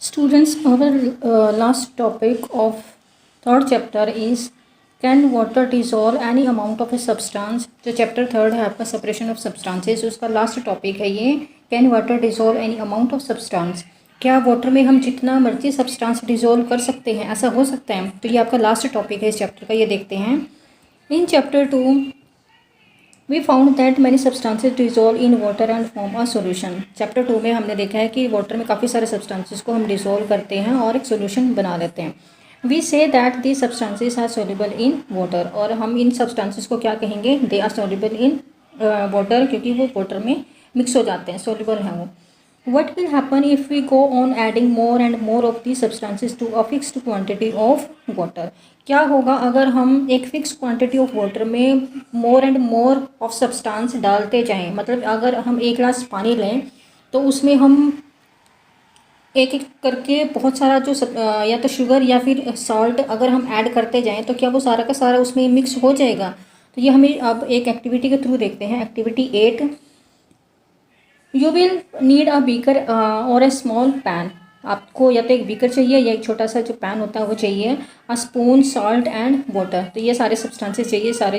Students, our last topic of third chapter is can water dissolve any amount of a substance। जो chapter third है आपका separation of substances, उसका last topic है ये can water dissolve any amount of substance. क्या water में हम जितना मर्जी सब्सटेंस डिसॉल्व कर सकते हैं, ऐसा हो सकता है? तो ये आपका लास्ट टॉपिक है इस चैप्टर का, ये देखते हैं। In chapter 2 we found that many substances dissolve in water and form a solution. Chapter 2 में हमने देखा है कि वाटर में काफ़ी सारे सब्सटेंसेस को हम डिसॉल्व करते हैं और एक सॉल्यूशन बना लेते हैं। We saw that the substances are soluble in water, और हम इन सब्सटेंसेस को क्या कहेंगे? They are soluble in water, क्योंकि वो वाटर में मिक्स हो जाते हैं, सोल्यूबल हैं वो। What will happen if we go on adding more and more of these substances to a fixed quantity of water? क्या होगा अगर हम एक फिक्स क्वांटिटी ऑफ वाटर में more and more of substance डालते जाएं? मतलब अगर हम एक गिलास पानी लें तो उसमें हम एक एक करके बहुत सारा जो या तो शुगर या फिर सॉल्ट अगर हम ऐड करते जाएं तो क्या वो सारा का सारा उसमें मिक्स हो जाएगा? तो ये हमें अब एक एक्टिविटी के थ्रू देखते हैं। Activity 8, you will need a beaker और ए स्मॉल पैन। आपको या तो एक बीकर चाहिए या एक छोटा सा जो पैन होता है वो चाहिए। A spoon, salt and water, तो ये सारे सब्सटेंसेस चाहिए, सारे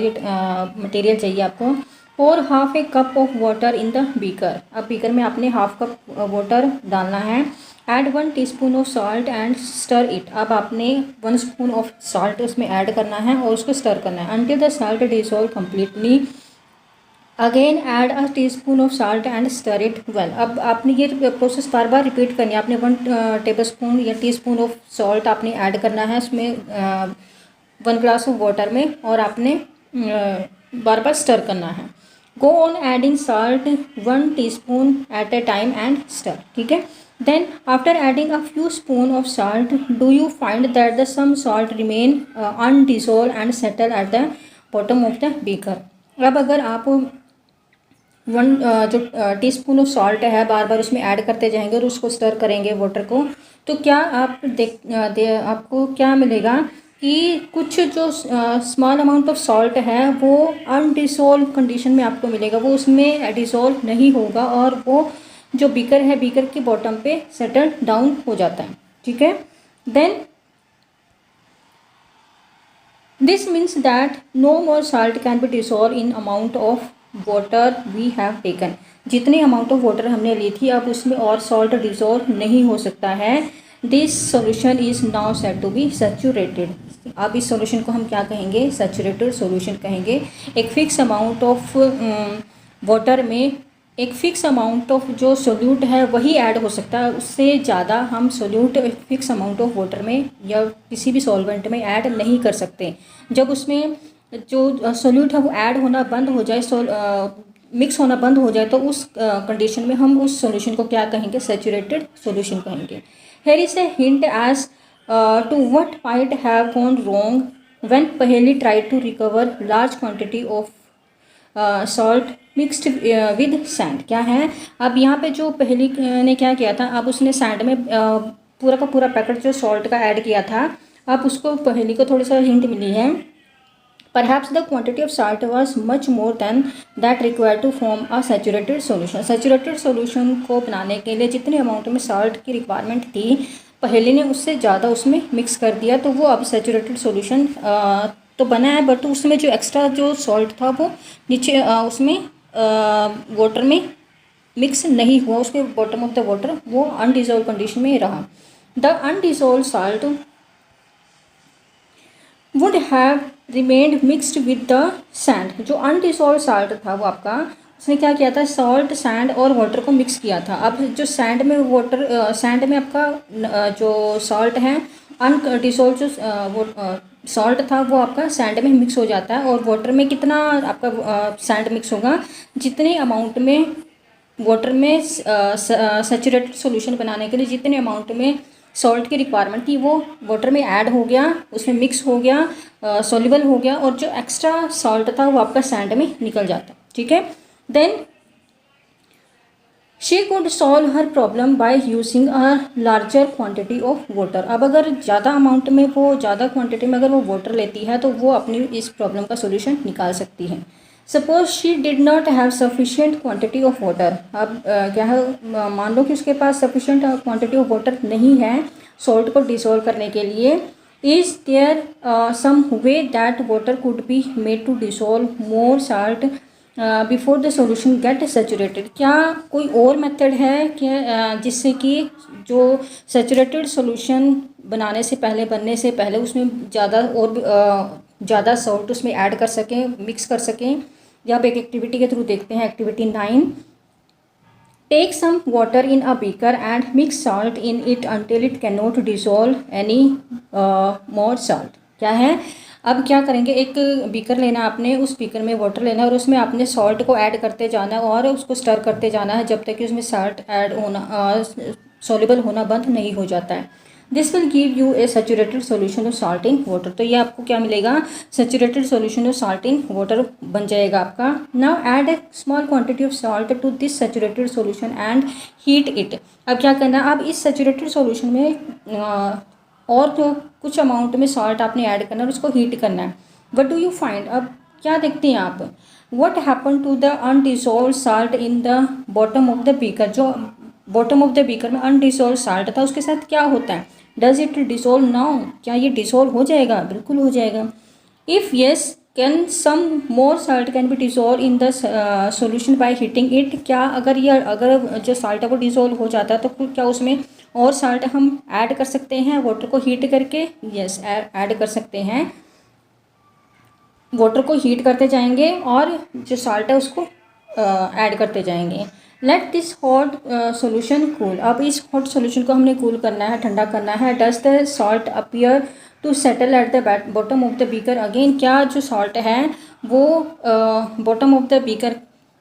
मटेरियल चाहिए आपको। और half a cup of water in the beaker. अब बीकर में आपने हाफ कप वाटर डालना है। Add 1 teaspoon of salt and stir it. अब आपने 1 स्पून ऑफ सॉल्ट उसमें ऐड करना है और उसको स्टर करना है until the salt dissolve completely. Again add a teaspoon of salt and stir it well. अब आपने ये प्रोसेस बार बार रिपीट करनी है। आपने 1 टेबलस्पून या टीस्पून ऑफ सॉल्ट आपने ऐड करना है उसमें 1 ग्लास ऑफ वाटर में, और आपने बार बार स्टर करना है। Go on adding salt 1 teaspoon at a time and stir, ठीक है। Then after adding a few spoon of salt do you find that the some salt remain undissolved and settle at the bottom of the beaker. अब अगर आप 1 जो teaspoon of salt है बार बार उसमें add करते जाएंगे और उसको स्टर करेंगे वाटर को, तो क्या आप आपको क्या मिलेगा कि कुछ जो स्मॉल अमाउंट ऑफ सॉल्ट है वो अनडिसॉल्व कंडीशन में आपको मिलेगा, वो उसमें डिसॉल्व नहीं होगा और वो जो बीकर है बीकर के बॉटम पे सेटल डाउन हो जाता है, ठीक है। Then this means that no more salt can be dissolve in amount of water we have taken. जितनी अमाउंट ऑफ वाटर हमने ली थी अब उसमें और सॉल्ट डिसॉल्व नहीं हो सकता है। This solution is now said to be saturated. अब इस सॉल्यूशन को हम क्या कहेंगे? सैचुरेटेड सॉल्यूशन कहेंगे। एक फिक्स अमाउंट ऑफ वाटर में एक फिक्स अमाउंट ऑफ जो सोल्यूट है वही ऐड हो सकता है, उससे ज़्यादा हम solute fix amount of water में या किसी भी सॉल्वेंट में ऐड नहीं कर सकते। जब उसमें जो सोल्यूट है वो ऐड होना बंद हो जाए, मिक्स होना बंद हो जाए, तो उस कंडीशन में हम उस सॉल्यूशन को क्या कहेंगे? सैचुरेटेड सॉल्यूशन कहेंगे। Here is a hint as to what might have gone wrong when Paheli tried to recover large quantity of salt mixed with sand. क्या है? अब यहाँ पे जो पहेली ने क्या किया था, अब उसने सैंड में पूरा का पूरा पैकेट जो सॉल्ट का ऐड किया था। अब उसको पहेली को थोड़ी सा हिंट मिली है। Perhaps the quantity of salt was much more than that required to form a saturated solution। Saturated solution को बनाने के लिए जितने अमाउंट में सॉल्ट की रिक्वायरमेंट थी पहले ने उससे ज़्यादा उसमें मिक्स कर दिया, तो वो अब सैचुरेटेड सॉल्यूशन तो बना है, बट उसमें जो एक्स्ट्रा जो सॉल्ट था वो नीचे उसमें वाटर में मिक्स नहीं हुआ, उसके बॉटम ऑफ द वाटर वो अनडिसॉल्व कंडीशन में रहा। The undissolved salt would have remained mixed with the sand. जो अनडिसॉल्व सॉल्ट था वो आपका, उसने क्या किया था? सॉल्ट, सैंड और वाटर को मिक्स किया था। अब जो सैंड में सैंड में आपका जो सॉल्ट है अनडिसॉल्व जो वो सॉल्ट था वो आपका सैंड में मिक्स हो जाता है, और वाटर में कितना आपका सैंड मिक्स होगा? जितने अमाउंट में वाटर में सैचुरेटेड सॉल्यूशन बनाने के लिए जितने अमाउंट में सॉल्ट की रिक्वायरमेंट थी वो वाटर में ऐड हो गया, उसमें मिक्स हो गया, सॉल्युबल हो गया, और जो एक्स्ट्रा सॉल्ट था वो आपका सैंड में निकल जाता, ठीक है। Then she could solve her problem by using a larger quantity of water. अब अगर ज़्यादा अमाउंट में ज़्यादा क्वांटिटी में अगर वो वाटर लेती है तो वो अपनी इस प्रॉब्लम का सोल्यूशन निकाल सकती है। Suppose she did not have sufficient quantity of water. अब क्या है, मान लो कि उसके पास सफिशिएंट क्वांटिटी ऑफ वाटर नहीं है सॉल्ट को डिसॉल्व करने के लिए। Is there some way that water could be made to dissolve more salt before the solution get saturated. क्या कोई और मेथड है क्या जिससे कि जो सैचुरेटेड सॉल्यूशन बनने से पहले उसमें ज़्यादा और ज़्यादा सॉल्ट उसमें ऐड कर सकें, मिक्स कर सकें। या आप एक एक्टिविटी के थ्रू देखते हैं, activity 9। Take some water in a beaker and mix salt in it until it can not dissolve any more salt. क्या है, अब क्या करेंगे, एक बीकर लेना आपने, उस बीकर में वाटर लेना है और उसमें आपने सॉल्ट को ऐड करते जाना है और उसको स्टर करते जाना है जब तक कि उसमें सॉल्ट ऐड होना सॉल्युबल होना बंद नहीं हो जाता है। This will give you a saturated solution of salt in water. तो ये आपको क्या मिलेगा, saturated solution of salt in water बन जाएगा आपका। Now add a small quantity of salt to this saturated solution and heat it. अब क्या करना है, अब इस सैचुरेटेड सॉल्यूशन में और तो कुछ अमाउंट में सॉल्ट आपने ऐड करना है और उसको हीट करना है। वट डू यू फाइंड, अब क्या देखते हैं आप, what happen to the undissolved salt in the bottom of the beaker. जो बॉटम ऑफ द बीकर में अनडिसॉल्व साल्ट था उसके साथ क्या होता है, डज इट डिसॉल्व नाउ, क्या ये डिसॉल्व हो जाएगा, बिल्कुल हो जाएगा। If yes can some more salt can be dissolve in the solution by heating it. क्या अगर जो साल्ट है वो डिसॉल्व हो जाता है तो क्या उसमें और साल्ट हम ऐड कर सकते हैं वाटर को हीट करके। यस, ऐड कर सकते हैं, वाटर को हीट करते जाएंगे और जो साल्ट है उसको ऐड करते जाएंगे। Let this hot solution cool. अब इस हॉट सॉल्यूशन को हमने कूल करना है, ठंडा करना है। Does the salt appear to settle at the bottom of the beaker again. क्या जो सॉल्ट है वो बॉटम ऑफ द बीकर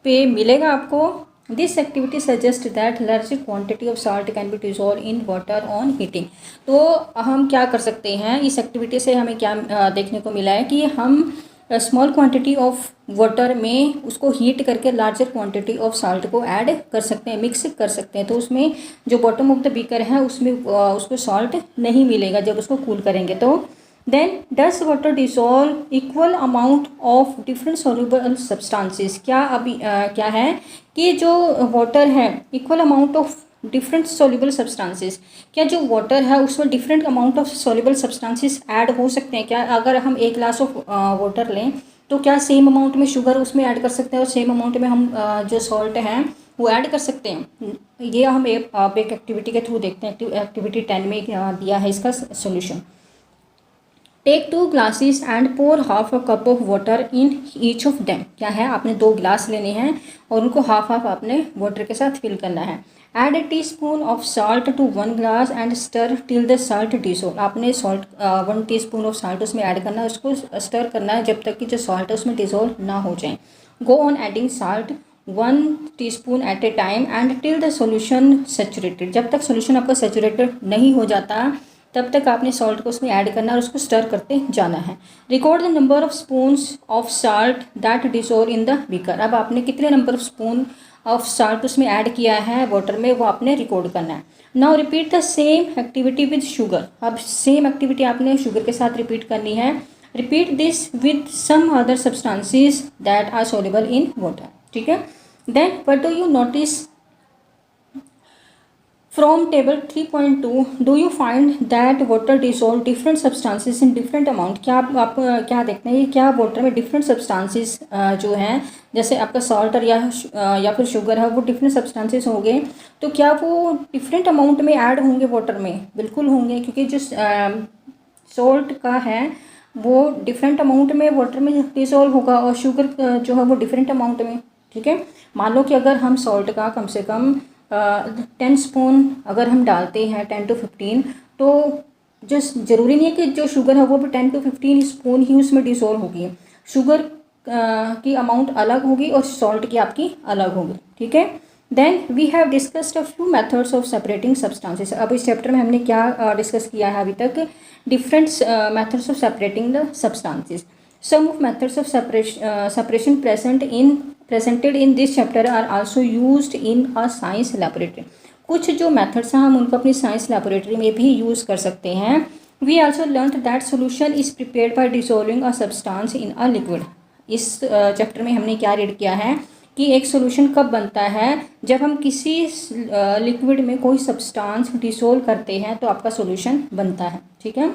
पे मिलेगा आपको। This activity suggest that large quantity of salt can be dissolve in water on heating. तो हम क्या कर सकते हैं, इस एक्टिविटी से हमें क्या देखने को मिला है कि हम स्मॉल क्वांटिटी ऑफ वाटर में उसको हीट करके लार्जर क्वांटिटी ऑफ साल्ट को ऐड कर सकते हैं, मिक्स कर सकते हैं। तो उसमें जो बॉटम ऑफ द बीकर है उसमें उसको सॉल्ट नहीं मिलेगा जब उसको कूल करेंगे। तो then does water dissolve equal amount of different soluble substances. क्या अभी क्या है कि जो वाटर है equal amount of different soluble substances, क्या जो वाटर है उसमें different amount of soluble substances add हो सकते हैं। क्या अगर हम एक ग्लास ऑफ वाटर लें तो क्या सेम अमाउंट में शुगर उसमें ऐड कर सकते हैं और सेम अमाउंट में हम जो सॉल्ट है वो ऐड कर सकते हैं। ये हम एक एक्टिविटी के थ्रू देखते हैं। एक्टिविटी 10 में दिया है इसका solution. Take 2 glasses and pour half a cup of water in each of them. क्या है, आपने 2 ग्लास लेने हैं और उनको हाफ आपने वाटर के साथ फिल करना है। Add a teaspoon of salt to 1 glass and stir till the salt dissolve. आपने सॉल्ट 1 टीस्पून ऑफ सॉल्ट उसमें ऐड करना है, उसको स्टर करना है जब तक कि जो सॉल्ट है उसमें डिसॉल्व ना हो जाए। Go on adding salt 1 teaspoon at a time and till the solution saturated. जब तक सॉल्यूशन आपका सैचुरेटेड नहीं हो जाता तब तक आपने सॉल्ट को उसमें ऐड करना और उसको स्टर करते जाना है। Record the number of spoons of salt that dissolve in the beaker. अब आपने कितने number of spoon of salt उसमें ऐड किया है वाटर में वो आपने रिकॉर्ड करना है। Now repeat the same activity with sugar. अब सेम एक्टिविटी आपने शुगर के साथ रिपीट करनी है। Repeat this with some other substances that are soluble in water. ठीक है, then what do you notice From table 3.2, do you find that water dissolve different substances in different amount? क्या आप क्या देखते हैं, ये क्या वाटर में डिफरेंट सब्सटेंसेस जो हैं, जैसे आपका सॉल्ट या फिर शुगर है वो डिफरेंट सब्सटेंसेस होंगे, तो क्या वो डिफरेंट अमाउंट में ऐड होंगे वाटर में? बिल्कुल होंगे, क्योंकि जो सॉल्ट का है वो डिफरेंट अमाउंट में वाटर में डिसॉल्व होगा और शुगर जो है वो डिफरेंट अमाउंट में। ठीक है, मान लो कि अगर हम सॉल्ट का कम से कम 10 स्पून अगर हम डालते हैं 10 to 15, तो जो ज़रूरी नहीं है कि जो शुगर है वो भी 10 to 15 स्पून ही उसमें डिसॉल्व होगी। शुगर की अमाउंट अलग होगी और सॉल्ट की आपकी अलग होगी। ठीक है, then we have discussed a few methods of separating substances. अब इस चैप्टर में हमने क्या डिस्कस किया है अभी तक, different methods of separating the substances. Some of methods of separation presented in this chapter are also used in a science laboratory। कुछ जो मेथड्स हैं हम उनको अपनी साइंस लेबोरेटरी में भी यूज़ कर सकते हैं। We also learn that solution is prepared by dissolving a substance in a liquid. इस चैप्टर में हमने क्या रीड किया है कि एक सॉल्यूशन कब बनता है, जब हम किसी लिक्विड में कोई सब्सटेंस डिसोल्व करते हैं तो आपका सॉल्यूशन बनता है। ठीक है,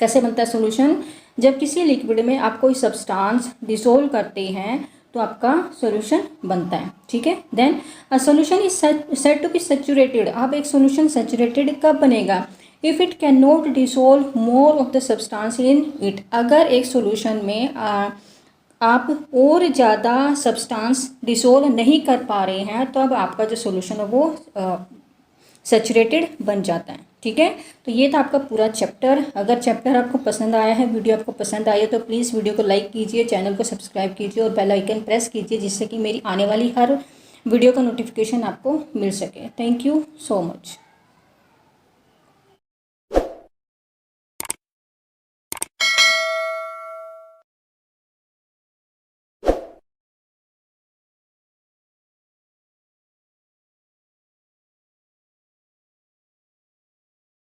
कैसे बनता है सॉल्यूशन? जब किसी लिक्विड में आप कोई सब्सटेंस डिसोल्व करते हैं तो आपका सॉल्यूशन बनता है। ठीक है, then a solution is said to be saturated. अब एक सॉल्यूशन सैचुरेटेड कब बनेगा? If it can not dissolve more of the substance in it. अगर एक सॉल्यूशन में आप और ज़्यादा सब्सटेंस डिसोल्व नहीं कर पा रहे हैं तो अब आपका जो सॉल्यूशन है वो सैचुरेटेड बन जाता है। ठीक है, तो ये था आपका पूरा चैप्टर। अगर चैप्टर आपको पसंद आया है, वीडियो आपको पसंद आई है तो प्लीज़ वीडियो को लाइक कीजिए, चैनल को सब्सक्राइब कीजिए और बेल आइकन प्रेस कीजिए, जिससे कि मेरी आने वाली हर वीडियो का नोटिफिकेशन आपको मिल सके। Thank you so much.